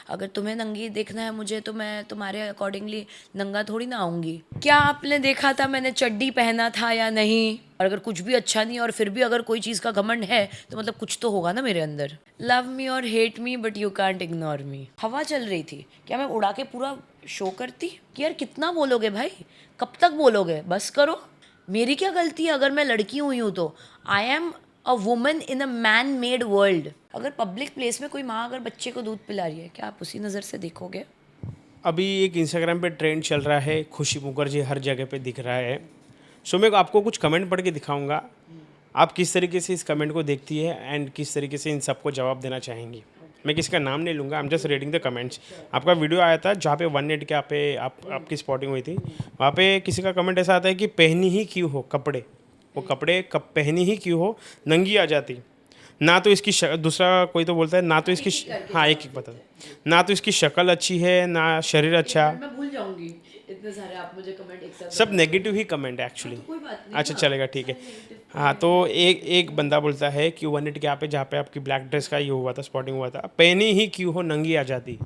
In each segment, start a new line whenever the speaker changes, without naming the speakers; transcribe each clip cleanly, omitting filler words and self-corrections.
अगर तुम्हें नंगी देखना है मुझे तो मैं तुम्हारे अकॉर्डिंगली नंगा थोड़ी ना आऊँगी। क्या आपने देखा था मैंने चड्डी पहना था या नहीं? और अगर कुछ भी अच्छा नहीं और फिर भी अगर कोई चीज़ का घमंड है तो मतलब कुछ तो होगा ना मेरे अंदर। लव मी और hate me but you can't ignore me. हवा चल रही थी, क्या मैं उड़ा के पूरा शो करती कि यार कितना बोलोगे भाई, कब तक बोलोगे, बस करो। मेरी क्या गलती है अगर मैं लड़की हुई हूँ तो? I am a woman in a man made world. अगर पब्लिक प्लेस में कोई माँ अगर बच्चे को दूध पिला रही है, क्या आप उसी नज़र से देखोगे?
अभी एक इंस्टाग्राम पे ट्रेंड चल रहा है, खुशी मुखर्जी हर जगह पे दिख रहा है। सो मैं आपको कुछ कमेंट पढ़ के दिखाऊंगा, आप किस तरीके से इस कमेंट को देखती है एंड किस तरीके से इन सबको जवाब देना चाहेंगी। मैं किसी का नाम नहीं लूँगा, I am just reading the comments. आपका वीडियो आया था जहाँ पे 1 नेट के पे आपकी स्पॉटिंग हुई थी, वहाँ पे किसी का कमेंट ऐसा आता है कि पहनी ही क्यों हो कपड़े, वो कपड़े कब पहनी ही क्यों हो, नंगी आ जाती। ना तो इसकी दूसरा कोई तो बोलता है ना तो इसकी हाँ, एक एक बता दो। ना तो इसकी शक्ल अच्छी है ना शरीर
एक
अच्छा।
मिनट मैं भूल जाऊंगी, इतने सारे आप मुझे कमेंट एक साथ
सब
बता दोगे।
नेगेटिव ही कमेंट है
हाँ
एक्चुअली।
तो कोई बात नहीं
अच्छा
ना,
चलेगा, ठीक है।
सारे नेगेटिव
हाँ,
कमेंट
तो
भी
एक एक बंदा बोलता है कि 1 नेट के यहाँ पे जहाँ पे आपकी ब्लैक ड्रेस का ये हुआ था, स्पॉटिंग हुआ था, पहनी ही क्यों हो नंगी आ जाती।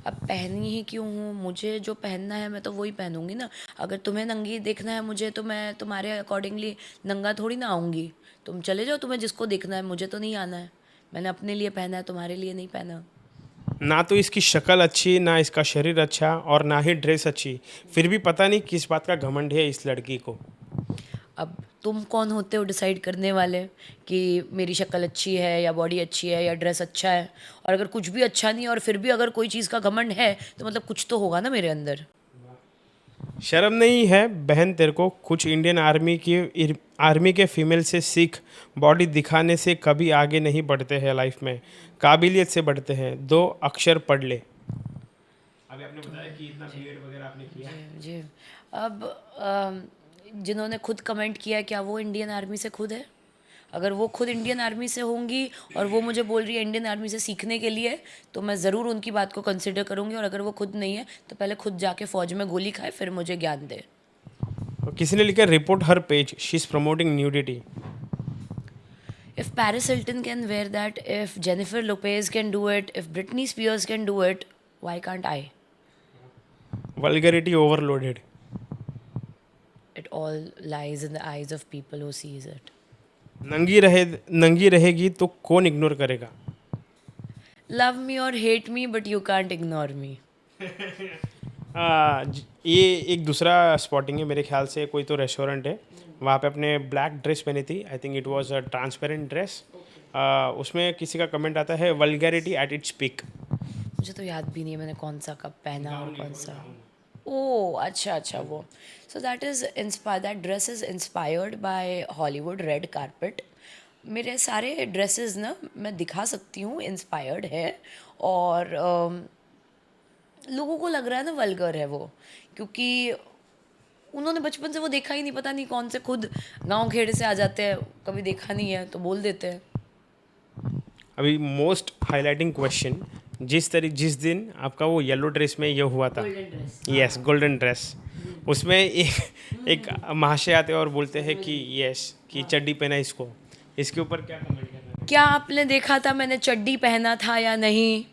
अब पहनी ही क्यों हूँ, मुझे जो पहनना है मैं तो वही पहनूंगी ना। अगर तुम्हें नंगी देखना है मुझे तो मैं तुम्हारे अकॉर्डिंगली नंगा थोड़ी ना आऊँगी। तुम चले जाओ, तुम्हें जिसको देखना है, मुझे तो नहीं आना है। मैंने अपने लिए पहना है, तुम्हारे लिए नहीं पहना।
ना तो इसकी शक्ल अच्छी ना इसका शरीर अच्छा और ना ही ड्रेस अच्छी, फिर भी पता नहीं किस बात का घमंड है इस लड़की को।
अब तुम कौन होते हो डिसाइड करने वाले कि मेरी शक्ल अच्छी है या बॉडी अच्छी है या ड्रेस अच्छा है? और अगर कुछ भी अच्छा नहीं और फिर भी अगर कोई चीज़ का घमंड है तो मतलब कुछ तो होगा ना मेरे अंदर।
शर्म नहीं है बहन तेरे को, कुछ इंडियन आर्मी के फीमेल से सीख, बॉडी दिखाने से कभी आगे नहीं बढ़ते हैं लाइफ में, काबिलियत से बढ़ते हैं, 2 अक्षर पढ़ ले। अभी आपने
तो
बताया कि इतना
जी
बीएड वगैरह आपने किया।
जी जी। अब जिन्होंने खुद कमेंट किया है, क्या वो इंडियन आर्मी से खुद है? अगर वो खुद इंडियन आर्मी से होंगी और वो मुझे बोल रही है इंडियन आर्मी से सीखने के लिए, तो मैं ज़रूर उनकी बात को कंसिडर करूँगी। और अगर वो खुद नहीं है तो पहले खुद जाके फ़ौज में गोली खाए फिर मुझे ज्ञान दे।
और किसी ने लिखा report her page, she is promoting nudity.
If Paris Hilton can wear that, if Jennifer Lopez can do it, if Britney Spears can do it, why can't I?
Vulgarity overloaded.
It all lies in the eyes of people who sees it.
नंगी रहेगी तो कौन ignore करेगा।
Love me or hate me, but you can't ignore me.
ये एक दूसरा spotting है मेरे ख्याल से, कोई तो रेस्टोरेंट है, वहाँ पे अपने ब्लैक ड्रेस पहनी थी, I think it was a transparent dress. उसमें किसी का कमेंट आता है वल्गैरिटी एट इट्स पीक।
मुझे तो याद भी नहीं है मैंने कौन सा कब पहना और कौन सा। ओह अच्छा अच्छा, वो so that is inspire, that dress is inspired by Hollywood red carpet. मेरे सारे ड्रेसेस ना मैं दिखा सकती हूँ इंस्पायर्ड है। और लोगों को लग रहा है ना वल्गर है वो, क्योंकि उन्होंने बचपन से वो देखा ही नहीं, पता नहीं कौन से खुद गांव खेड़े से आ जाते हैं, कभी देखा नहीं है तो बोल देते हैं।
अभी मोस्ट हाईलाइटिंग क्वेश्चन, जिस दिन आपका वो येलो ड्रेस में ये हुआ था,
golden dress,
yes golden dress, उसमें एक महाशय आते हैं और बोलते हैं कि यस कि चड्डी पहना इसको, इसके ऊपर क्या कमेंट करना है।
क्या आपने देखा था मैंने चड्डी पहना था या नहीं?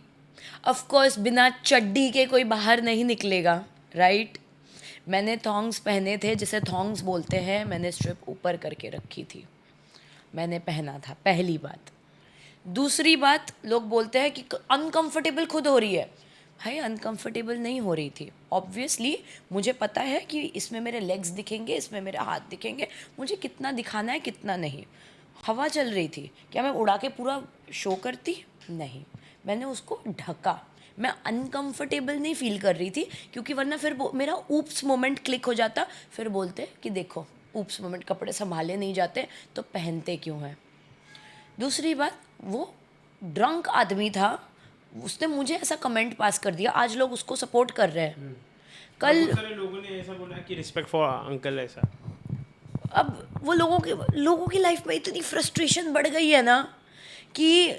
ऑफ कोर्स बिना चड्डी के कोई बाहर नहीं निकलेगा, राइट? मैंने थॉन्ग्स पहने थे, जिसे थॉन्ग्स बोलते हैं, मैंने स्ट्रिप ऊपर करके रखी थी, मैंने पहना था, पहली बात। दूसरी बात, लोग बोलते हैं कि अनकंफर्टेबल खुद हो रही है। भाई अनकंफर्टेबल नहीं हो रही थी, ऑब्वियसली मुझे पता है कि इसमें मेरे लेग्स दिखेंगे, इसमें मेरे हाथ दिखेंगे, मुझे कितना दिखाना है कितना नहीं। हवा चल रही थी, क्या मैं उड़ा के पूरा शो करती? नहीं, मैंने उसको ढका। मैं अनकंफर्टेबल नहीं फील कर रही थी, क्योंकि वरना फिर मेरा ऊप्स मोमेंट क्लिक हो जाता, फिर बोलते कि देखो ऊप्स मोमेंट, कपड़े संभाले नहीं जाते तो पहनते क्यों हैं। दूसरी बात, वो ड्रंक आदमी था, उसने मुझे ऐसा कमेंट पास कर दिया, आज लोग उसको सपोर्ट कर रहे हैं। कल
बहुत सारे लोगों ने ऐसा बोला कि रिस्पेक्ट फॉर अंकल ऐसा।
अब वो लोगों की लाइफ में इतनी फ्रस्ट्रेशन बढ़ गई है ना कि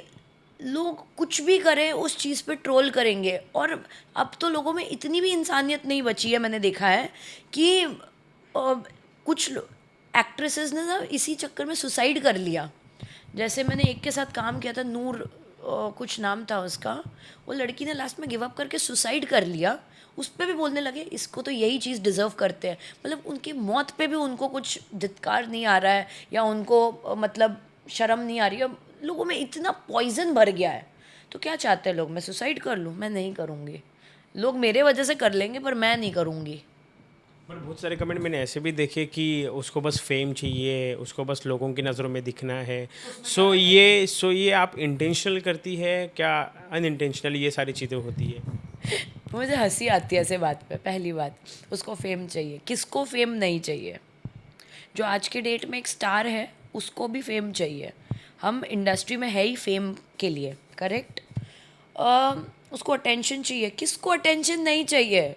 लोग कुछ भी करें उस चीज़ पे ट्रोल करेंगे। और अब तो लोगों में इतनी भी इंसानियत नहीं बची है, मैंने देखा है कि कुछ एक्ट्रेसेस ने ना इसी चक्कर में सुसाइड कर लिया। जैसे मैंने एक के साथ काम किया था, नूर कुछ नाम था उसका, वो लड़की ने लास्ट में गिव अप करके सुसाइड कर लिया। उस पे भी बोलने लगे इसको तो यही चीज़ डिज़र्व करते हैं। मतलब उनकी मौत पे भी उनको कुछ धिक्कार नहीं आ रहा है, या उनको मतलब शर्म नहीं आ रही है। लोगों में इतना पॉइजन भर गया है, तो क्या चाहते हैं लोग, मैं सुसाइड कर लूँ? मैं नहीं करूँगी। लोग मेरे वजह से कर लेंगे पर मैं नहीं करूँगी।
पर बहुत सारे कमेंट मैंने ऐसे भी देखे कि उसको बस फेम चाहिए, उसको बस लोगों की नज़रों में दिखना है। सो ये आप इंटेंशनल करती है क्या, अनइंटेंशनल ये सारी चीज़ें होती है?
मुझे हंसी आती है ऐसे बात पे। पहली बात, उसको फेम चाहिए, किसको फेम नहीं चाहिए? जो आज के डेट में एक स्टार है उसको भी फेम चाहिए। हम इंडस्ट्री में है ही फेम के लिए, करेक्ट? उसको अटेंशन चाहिए, किसको अटेंशन नहीं चाहिए?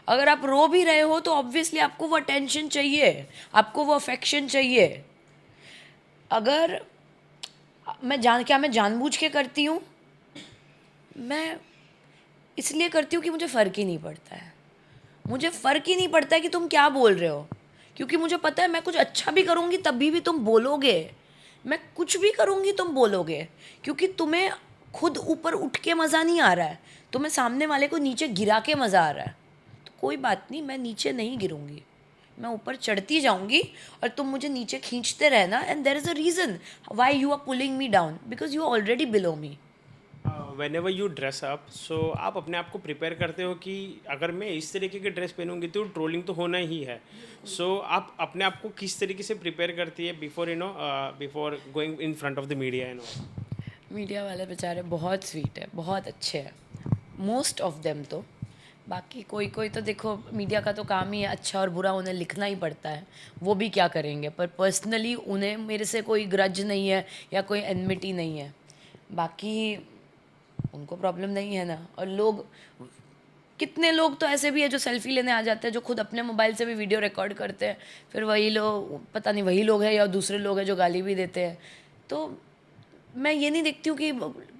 अगर आप रो भी रहे हो तो ऑब्वियसली आपको वो अटेंशन चाहिए, आपको वो अफेक्शन चाहिए। अगर मैं जानबूझ के करती हूँ? मैं इसलिए करती हूँ कि मुझे फ़र्क ही नहीं पड़ता है। मुझे फ़र्क ही नहीं पड़ता है कि तुम क्या बोल रहे हो, क्योंकि मुझे पता है मैं कुछ अच्छा भी करूँगी तभी भी तुम बोलोगे, मैं कुछ भी करूँगी तुम बोलोगे, क्योंकि तुम्हें खुद ऊपर उठ के मज़ा नहीं आ रहा है, तुम्हें सामने वाले को नीचे गिरा के मज़ा आ रहा है। तो कोई बात नहीं, मैं नीचे नहीं गिरूँगी, मैं ऊपर चढ़ती जाऊँगी और तुम मुझे नीचे खींचते रहना। And there is a reason why you are pulling me down, because you are already below me.
Whenever you dress up, so आप अपने आप को प्रिपेयर करते हो कि अगर मैं इस तरीके की ड्रेस पहनूंगी तो ट्रोलिंग तो होना ही है। सो आप अपने आप को किस तरीके से प्रिपेयर करती है before before going in front of the media
media वाले बेचारे बहुत स्वीट है, बहुत अच्छे हैं, मोस्ट ऑफ देम। तो बाकी कोई कोई तो देखो, मीडिया का तो काम ही है अच्छा और बुरा उन्हें लिखना ही पड़ता है, वो भी क्या करेंगे। पर पर्सनली उन्हें मेरे से कोई ग्रज नहीं है या कोई एनमिटी नहीं है। बाकी उनको प्रॉब्लम नहीं है ना। और लोग, कितने लोग तो ऐसे भी है जो सेल्फी लेने आ जाते हैं, जो खुद अपने मोबाइल से भी वीडियो रिकॉर्ड करते हैं, फिर वही लोग, पता नहीं वही लोग हैं या दूसरे लोग हैं जो गाली भी देते हैं। तो मैं ये नहीं देखती हूँ कि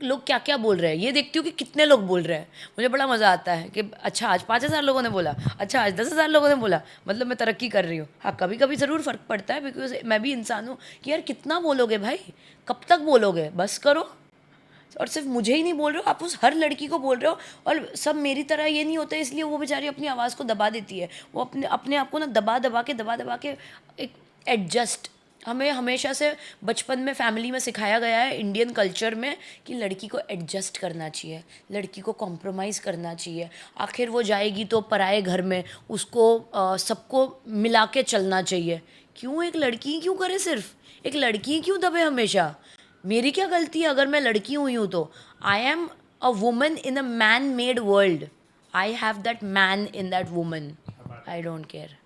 लोग क्या क्या बोल रहे हैं, ये देखती हूँ कि कितने लोग बोल रहे हैं। मुझे बड़ा मज़ा आता है कि अच्छा आज 5,000 लोगों ने बोला, अच्छा आज 10,000 लोगों ने बोला, मतलब मैं तरक्की कर रही हूँ। हाँ, कभी कभी ज़रूर फ़र्क पड़ता है, बिकॉज मैं भी इंसान हूँ कि यार कितना बोलोगे भाई, कब तक बोलोगे, बस करो। और सिर्फ मुझे ही नहीं बोल रहे हो, आप उस हर लड़की को बोल रहे हो। और सब मेरी तरह ये नहीं होता, इसलिए वो बेचारी अपनी आवाज़ को दबा देती है, वो अपने अपने आप को ना दबा दबा के एक एडजस्ट। हमें हमेशा से बचपन में फैमिली में सिखाया गया है, इंडियन कल्चर में, कि लड़की को एडजस्ट करना चाहिए, लड़की को कॉम्प्रोमाइज़ करना चाहिए। आखिर वो जाएगी तो पराए घर में, उसको सबको मिला के चलना चाहिए। क्यों एक लड़की क्यों करे, सिर्फ एक लड़की क्यों दबे हमेशा? मेरी क्या गलती है अगर मैं लड़की हुई हूँ तो? I am a woman in a man made world, I have that man in that woman, I don't care.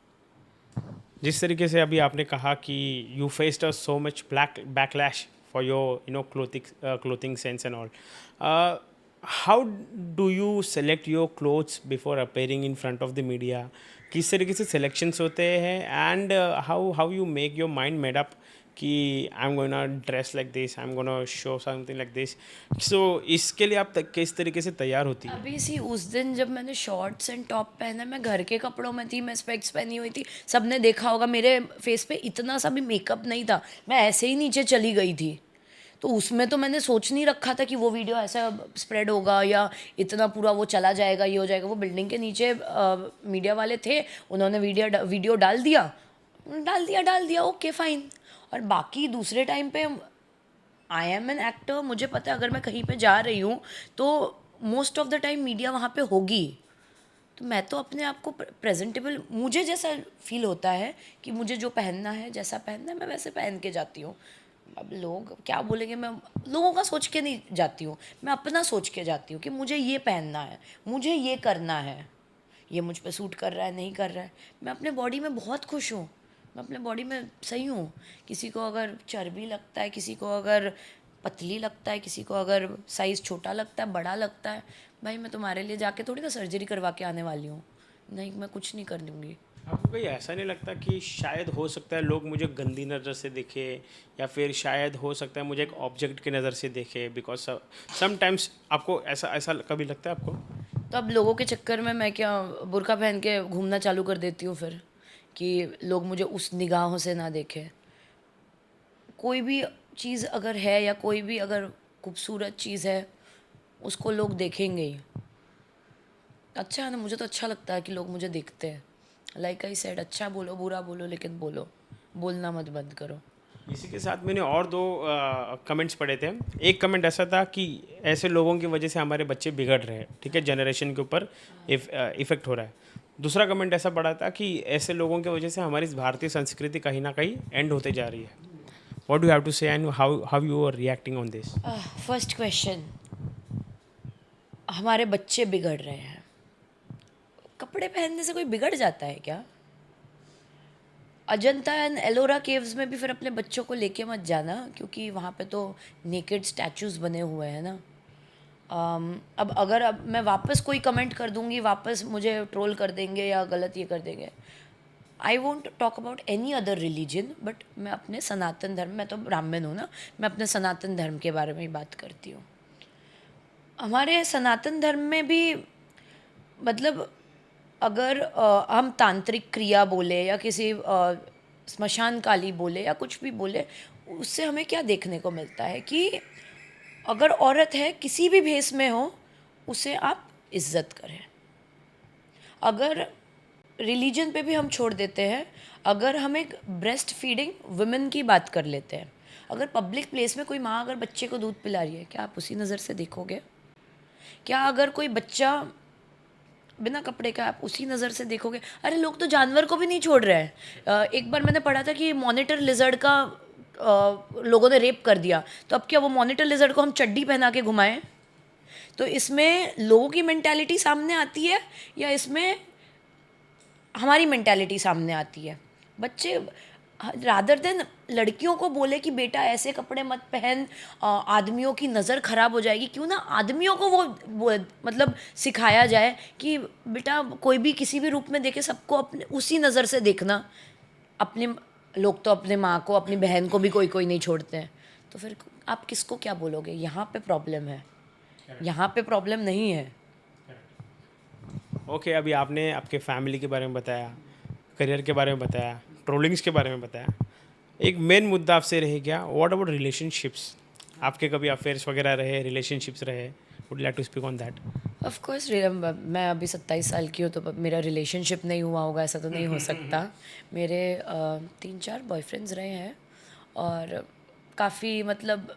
जिस तरीके से अभी आपने कहा कि you faced a so much black backlash for your clothing sense and all, how do you select your clothes before appearing in front of the media? किस तरीके से सिलेक्शंस होते हैं and how how you make your mind made up कि I am gonna dress like this, I am gonna show something like this? So इसके लिए आप किस तरीके से तैयार होती है?
अभी सी उस दिन जब मैंने शॉर्ट्स एंड टॉप पहना, मैं घर के कपड़ों में थी, मैं स्पेक्स पहनी हुई थी, सबने देखा होगा मेरे फेस पे इतना सा भी मेकअप नहीं था, मैं ऐसे ही नीचे चली गई थी। तो उसमें तो मैंने सोच नहीं रखा था कि वो वीडियो ऐसा स्प्रेड होगा या इतना पूरा वो चला जाएगा, ये हो जाएगा। वो बिल्डिंग के नीचे मीडिया वाले थे, उन्होंने वीडियो डाल दिया, ओके फाइन। और बाकी दूसरे टाइम पे आई एम एन एक्टर, मुझे पता है अगर मैं कहीं पे जा रही हूँ तो most of the time media वहाँ पे होगी। तो मैं तो अपने आप को प्रेजेंटेबल, मुझे जैसा फील होता है कि मुझे जो पहनना है, जैसा पहनना है, मैं वैसे पहन के जाती हूँ। अब लोग क्या बोलेंगे, मैं लोगों का सोच के नहीं जाती हूँ, मैं अपना सोच के जाती हूँ कि मुझे ये पहनना है, मुझे ये करना है, ये मुझ पे सूट कर रहा है नहीं कर रहा है। मैं अपने बॉडी में बहुत खुश हूँ, मैं अपने बॉडी में सही हूँ। किसी को अगर चर्बी लगता है, किसी को अगर पतली लगता है, किसी को अगर साइज़ छोटा लगता है, बड़ा लगता है, भाई मैं तुम्हारे लिए जाके थोड़ी ना सर्जरी करवा के आने वाली हूँ। नहीं, मैं कुछ नहीं कर दूँगी।
आपको कहीं ऐसा नहीं लगता कि शायद हो सकता है लोग मुझे गंदी नज़र से देखे, या फिर शायद हो सकता है मुझे एक ऑब्जेक्ट की नज़र से देखे? बिकॉज समटाइम्स आपको ऐसा ऐसा कभी लगता है आपको?
तो अब लोगों के चक्कर में मैं क्या बुर्का पहन के घूमना चालू कर देती हूँ फिर, कि लोग मुझे उस निगाहों से ना देखें। कोई भी चीज़ अगर है, या कोई भी अगर खूबसूरत चीज़ है उसको लोग देखेंगे ही। अच्छा है ना, मुझे तो अच्छा लगता है कि लोग मुझे देखते हैं। लाइक आई सेड, अच्छा बोलो बुरा बोलो लेकिन बोलो, बोलना मत बंद करो।
इसी के साथ मैंने और दो कमेंट्स पढ़े थे। एक कमेंट ऐसा था कि ऐसे लोगों की वजह से हमारे बच्चे बिगड़ रहे हैं, ठीक है, जनरेशन के ऊपर इफेक्ट हो रहा है। दूसरा कमेंट ऐसा पड़ा था कि ऐसे लोगों की वजह से हमारी इस भारतीय संस्कृति कहीं ना कहीं एंड होते जा रही है। What do have to say and how you are reacting on this?
First question, हमारे बच्चे बिगड़ रहे हैं, कपड़े पहनने से कोई बिगड़ जाता है क्या? अजंता एंड एलोरा केव्स में भी फिर अपने बच्चों को लेके मत जाना, क्योंकि वहाँ पे तो नेकेड स्टैचूज बने हुए हैं ना। अब मैं वापस कोई कमेंट कर दूंगी, वापस मुझे ट्रोल कर देंगे या गलत ये कर देंगे। I won't talk about any other religion, but मैं अपने सनातन धर्म, मैं तो ब्राह्मण हूँ ना, मैं अपने सनातन धर्म के बारे में ही बात करती हूँ। हमारे सनातन धर्म में भी मतलब अगर हम तांत्रिक क्रिया बोले या किसी स्मशान काली बोले या कुछ भी बोले, उससे हमें क्या देखने को मिलता है कि अगर औरत है किसी भी भेष में हो, उसे आप इज्जत करें। अगर रिलीजन पे भी हम छोड़ देते हैं, अगर हम एक ब्रेस्ट फीडिंग वुमेन की बात कर लेते हैं, अगर पब्लिक प्लेस में कोई माँ अगर बच्चे को दूध पिला रही है, क्या आप उसी नज़र से देखोगे? क्या अगर कोई बच्चा बिना कपड़े का, आप उसी नज़र से देखोगे? अरे लोग तो जानवर को भी नहीं छोड़ रहे हैं। एक बार मैंने पढ़ा था कि मॉनिटर लिजर्ड का लोगों ने रेप कर दिया, तो अब क्या वो मॉनिटर लिजर्ड को हम चड्डी पहना के घुमाएं? तो इसमें लोगों की मेंटालिटी सामने आती है या इसमें हमारी मेंटालिटी सामने आती है? बच्चे रादर देन लड़कियों को बोले कि बेटा ऐसे कपड़े मत पहन, आदमियों की नज़र खराब हो जाएगी, क्यों ना आदमियों को वो मतलब सिखाया जाए कि बेटा कोई भी किसी भी रूप में देखे, सबको अपने उसी नज़र से देखना। अपने लोग तो अपने माँ को, अपनी बहन को भी कोई कोई नहीं छोड़ते हैं, तो फिर आप किसको क्या बोलोगे? यहाँ पे प्रॉब्लम है, यहाँ पे प्रॉब्लम नहीं है।
ओके, अभी आपने आपके फैमिली के बारे में बताया, करियर के बारे में बताया, ट्रोलिंग्स के बारे में बताया। एक मेन मुद्दा आपसे रह गया, व्हाट अबाउट रिलेशनशिप्स? आपके कभी अफेयर्स वगैरह रहे, रिलेशनशिप्स रहे? Would like to speak on that?
Of course, मैं अभी 27 साल की हूँ, तो मेरा रिलेशनशिप नहीं हुआ होगा ऐसा तो नहीं हो सकता। मेरे 3-4 बॉयफ्रेंड्स रहे हैं, और काफ़ी मतलब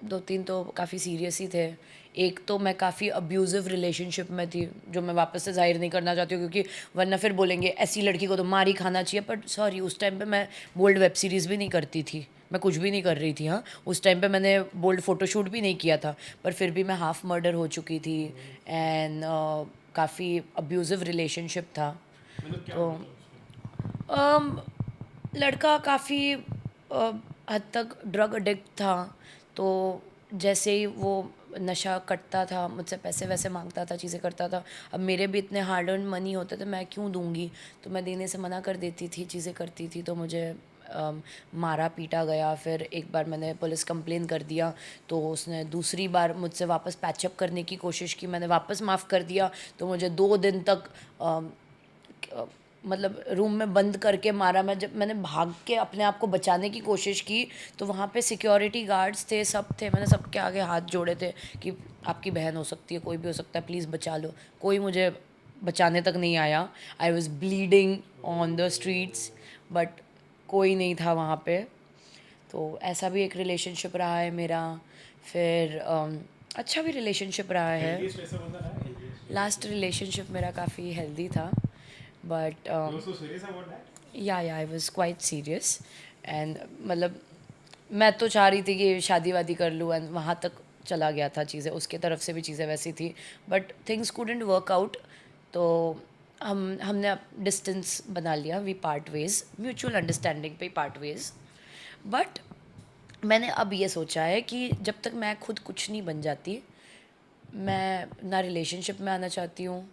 2-3 तो काफ़ी सीरियस ही थे। एक तो मैं काफ़ी अब्यूज़िव रिलेशनशिप में थी, जो मैं वापस से जाहिर नहीं करना चाहती हूँ, क्योंकि वरना फिर बोलेंगे ऐसी लड़की को तो मार ही खाना चाहिए। बट सॉरी, उस टाइम पे मैं बोल्ड वेब सीरीज़ भी नहीं करती थी, मैं कुछ भी नहीं कर रही थी। हाँ, उस टाइम पे मैंने बोल्ड फ़ोटोशूट भी नहीं किया था, पर फिर भी मैं हाफ मर्डर हो चुकी थी, एंड काफ़ी अब्यूज़िव रिलेशनशिप था। तो अम, लड़का काफ़ी हद तक ड्रग एडिक्ट था। तो जैसे ही वो नशा करता था, मुझसे पैसे वैसे मांगता था, चीज़ें करता था। अब मेरे भी इतने हार्ड अर्न मनी होते थे, मैं क्यों दूंगी? तो मैं देने से मना कर देती थी, चीज़ें करती थी, तो मुझे मारा पीटा गया। फिर एक बार मैंने पुलिस कंप्लेन कर दिया, तो उसने दूसरी बार मुझसे वापस पैचअप करने की कोशिश की, मैंने वापस माफ़ कर दिया, तो मुझे 2 दिन तक मतलब रूम में बंद करके मारा। मैं जब मैंने भाग के अपने आप को बचाने की कोशिश की, तो वहाँ पे सिक्योरिटी गार्ड्स थे, सब थे, मैंने सबके आगे हाथ जोड़े थे कि आपकी बहन हो सकती है, कोई भी हो सकता है, प्लीज़ बचा लो। कोई मुझे बचाने तक नहीं आया। I was bleeding on the streets, but कोई नहीं था वहाँ पे। तो ऐसा भी एक रिलेशनशिप रहा है मेरा। फिर अच्छा भी रिलेशनशिप रहा है। लास्ट रिलेशनशिप मेरा काफ़ी हेल्दी था, बट या I was quite serious. And मतलब मैं तो चाह रही थी कि शादी वादी कर लूँ, एंड वहाँ तक चला गया था चीज़ें, उसके तरफ से भी चीज़ें वैसी थी, but things couldn't work out. तो हमने डिस्टेंस बना लिया, we part ways, mutual understanding पे पार्ट वेज। बट मैंने अब ये सोचा है कि जब तक मैं खुद कुछ नहीं बन जाती, मैं ना रिलेशनशिप में आना चाहती हूँ,